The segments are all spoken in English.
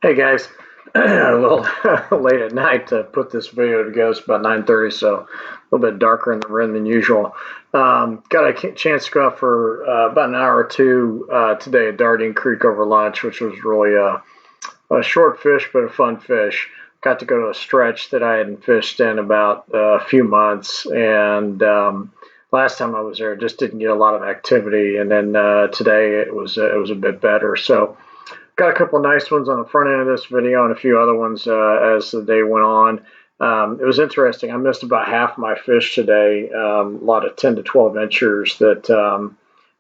Hey guys, a little late at night to put this video together. It's about 9:30, so a little bit darker in the room than usual. Got a chance to go out for about an hour or two today at Dardenne Creek over lunch, which was really a short fish, but a fun fish. Got to go to a stretch that I hadn't fished in about a few months, and last time I was there, just didn't get a lot of activity. And then today it was a bit better. So got a couple of nice ones on the front end of this video and a few other ones as the day went on. It was interesting. I missed about half my fish today, a lot of 10 to 12 inchers that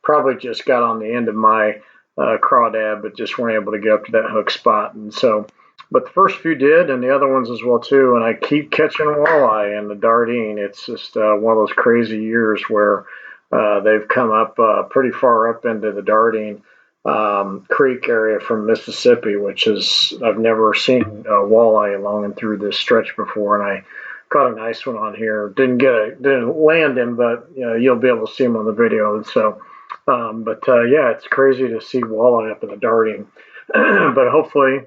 probably just got on the end of my crawdad, but just weren't able to get up to that hook spot. And so, but the first few did, and the other ones as well too. And I keep catching walleye in the Dardenne. It's just one of those crazy years where they've come up pretty far up into the Dardenne creek area from Mississippi, which is I've never seen walleye along and through this stretch before, and I caught a nice one on here. Didn't land him, but you know you'll be able to see him on the video. And so, yeah, it's crazy to see walleye up in the Dardenne, but hopefully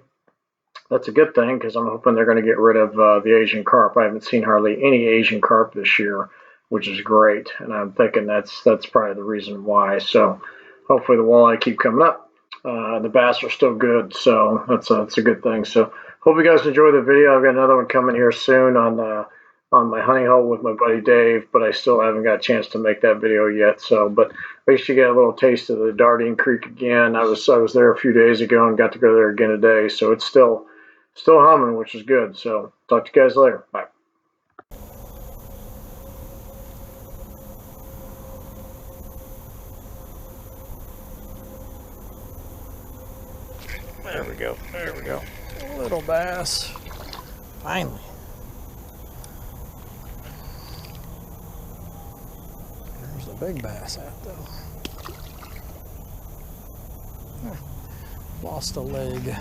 that's a good thing because I'm hoping they're going to get rid of the Asian carp. I haven't seen hardly any Asian carp this year, which is great, and I'm thinking that's probably the reason why. So hopefully the walleye keep coming up. The bass are still good, so that's a good thing. So hope you guys enjoy the video. I've got another one coming here soon on my honey hole with my buddy Dave, but I still haven't got a chance to make that video yet. So, but at least you get a little taste of the Dardenne Creek again. I was there a few days ago and got to go there again today, so it's still humming, which is good. So talk to you guys later. Bye. There we go. There we go. Little bass. Finally. There's the big bass out though. Lost a leg.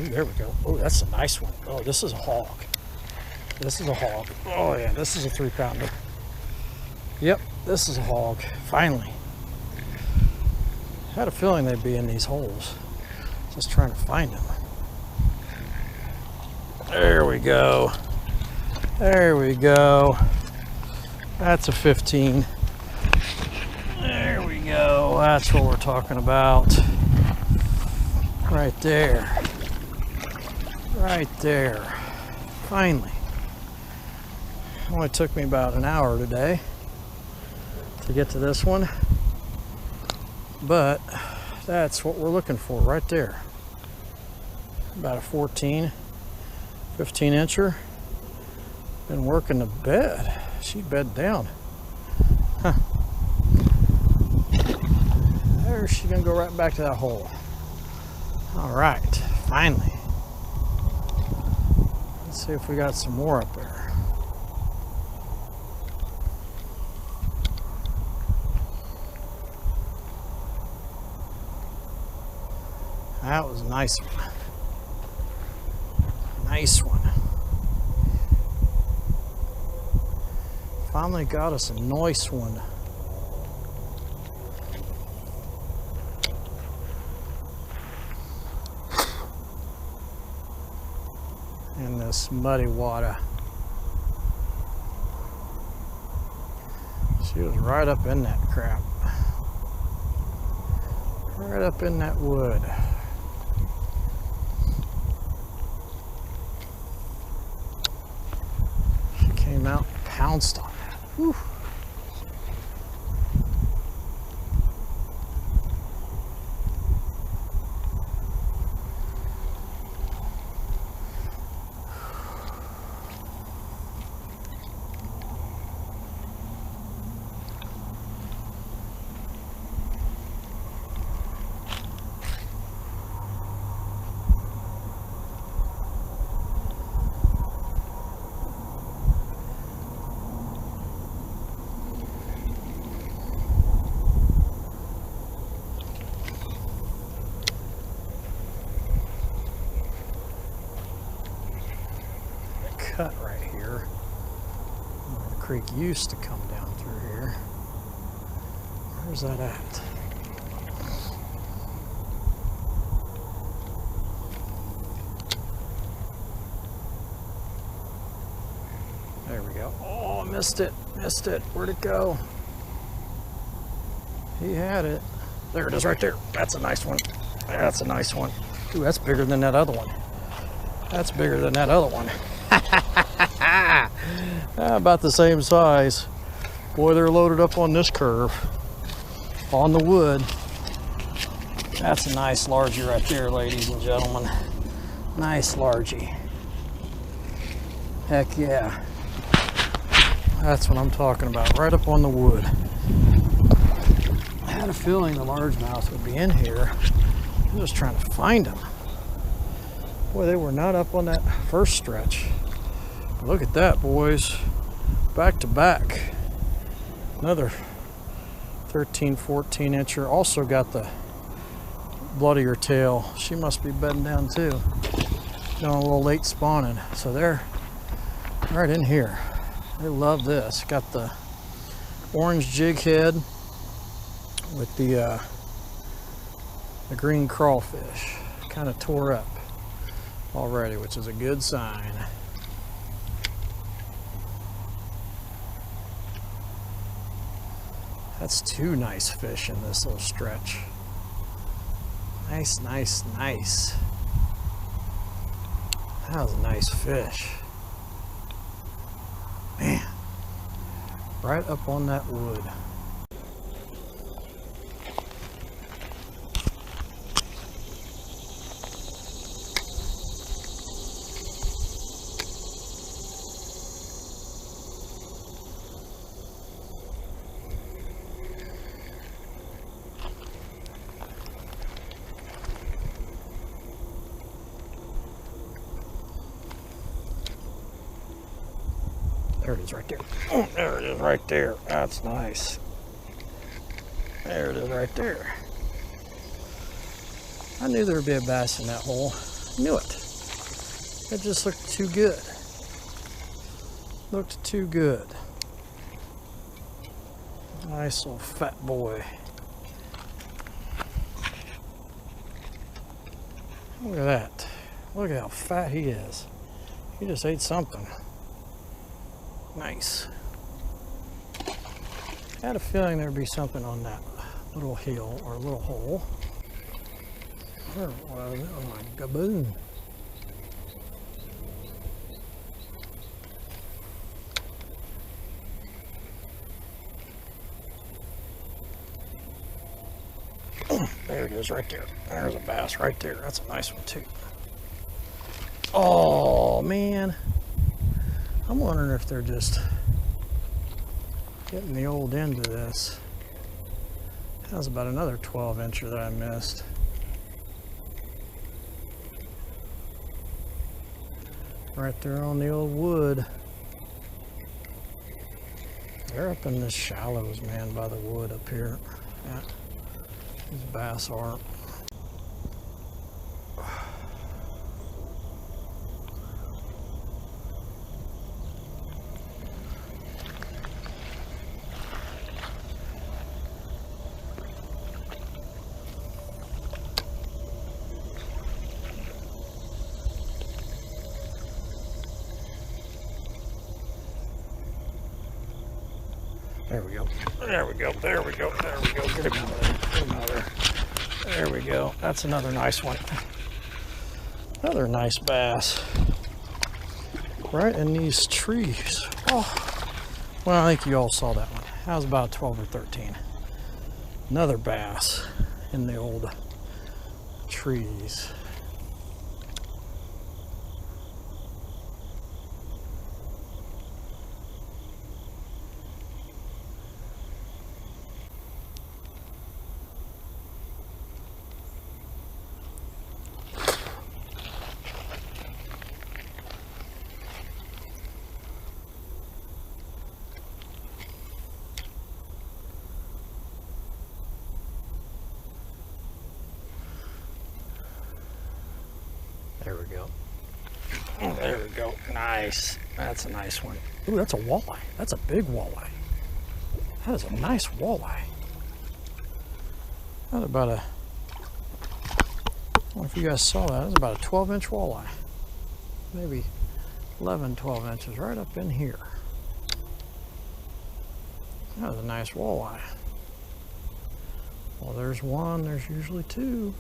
Ooh, there we go. Oh, that's a nice one. Oh, this is a hog. This is a hog. Oh yeah, this is a 3-pounder. Yep, this is a hog. Finally. I had a feeling they'd be in these holes. Just trying to find them. There we go. There we go. That's a 15. There we go. That's what we're talking about. Right there. Right there. Finally. It only took me about an hour today to get to this one, but that's what we're looking for right there. About a 15 incher. Been working the bed. She bed down. Huh. There, she's gonna go right back to that hole. All right, finally. Let's see if we got some more up there. That was a nice one. Nice one. Finally got us a nice one. In this muddy water. She was right up in that crap. Right up in that wood. She came out and pounced on that. Whew. cut right here. The creek used to come down through here. Where's that at? There we go. Oh, I missed it. Missed it. Where'd it go? He had it. There it is right there. That's a nice one. That's a nice one. Ooh, that's bigger than that other one. That's bigger than that other one. About the same size. Boy, they're loaded up on this curve. On the wood. That's a nice largie right there, ladies and gentlemen. Nice largie. Heck yeah. That's what I'm talking about, right up on the wood. I had a feeling the largemouth would be in here. I'm just trying to find them. Boy, they were not up on that first stretch. Look at that, boys. Back to back. Another 13, 14 incher. Also got the bloodier tail. She must be bedding down too. Doing a little late spawning. So they're right in here. They love this. Got the orange jig head with the green crawfish. Kind of tore up already, which is a good sign. That's two nice fish in this little stretch. Nice, nice, nice. That was a nice fish. Man, right up on that wood. There it is right there. Oh, there it is right there. That's nice. There it is right there. I knew there would be a bass in that hole. I knew it. It just looked too good. Looked too good. Nice little fat boy. Look at that. Look at how fat he is. He just ate something. Nice. I had a feeling there'd be something on that little hill or little hole. Where was it? Oh my gaboon. There it is right there. There's a bass right there. That's a nice one too. Oh man. I'm wondering if they're just getting the old end of this. That was about another 12 incher that I missed. Right there on the old wood. They're up in the shallows, man, by the wood up here. Yeah, these bass aren't. There we go. There we go. There we go. There we go. Get him out of there. Get him out of there. There we go. That's another nice one. Another nice bass. Right in these trees. Oh. Well, I think you all saw that one. That was about 12 or 13. Another bass in the old trees. There we go. Oh, there we go. Nice. That's a nice one. Ooh, that's a walleye. That's a big walleye. That is a nice walleye. That's about a, I don't know if you guys saw that. That's about a 12-inch walleye. Maybe 11, 12 inches right up in here. That was a nice walleye. Well, there's one. There's usually two.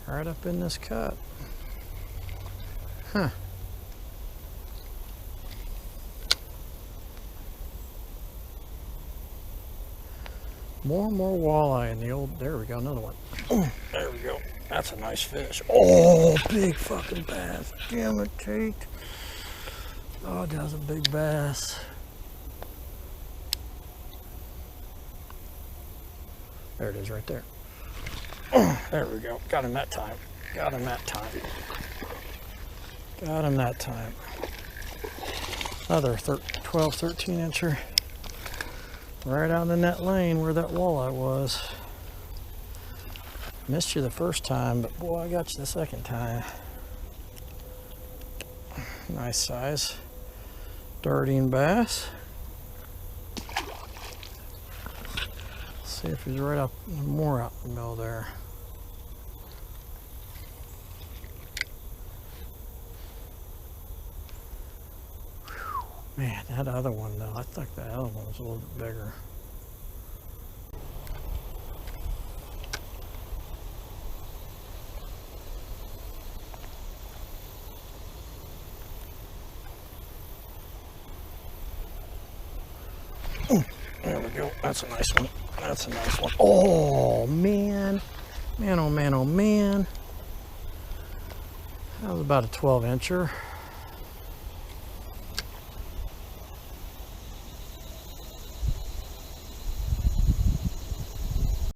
Right up in this cut. Huh. More and more walleye in the old, there we go, another one. There we go. That's a nice fish. Oh, big fucking bass. Damn it, Tate. Oh, that's a big bass. There it is right there. There we go. Got him that time. Got him that time. Got him that time. Another 12, 13 incher. Right out in that lane where that walleye was. Missed you the first time, but boy, I got you the second time. Nice size. Dardenne bass. See if he's right up, more out in the middle there. Man, that other one though, I thought that other one was a little bit bigger. There we go, that's a nice one. That's a nice one. Oh man, man, oh man, oh man. That was about a 12 incher.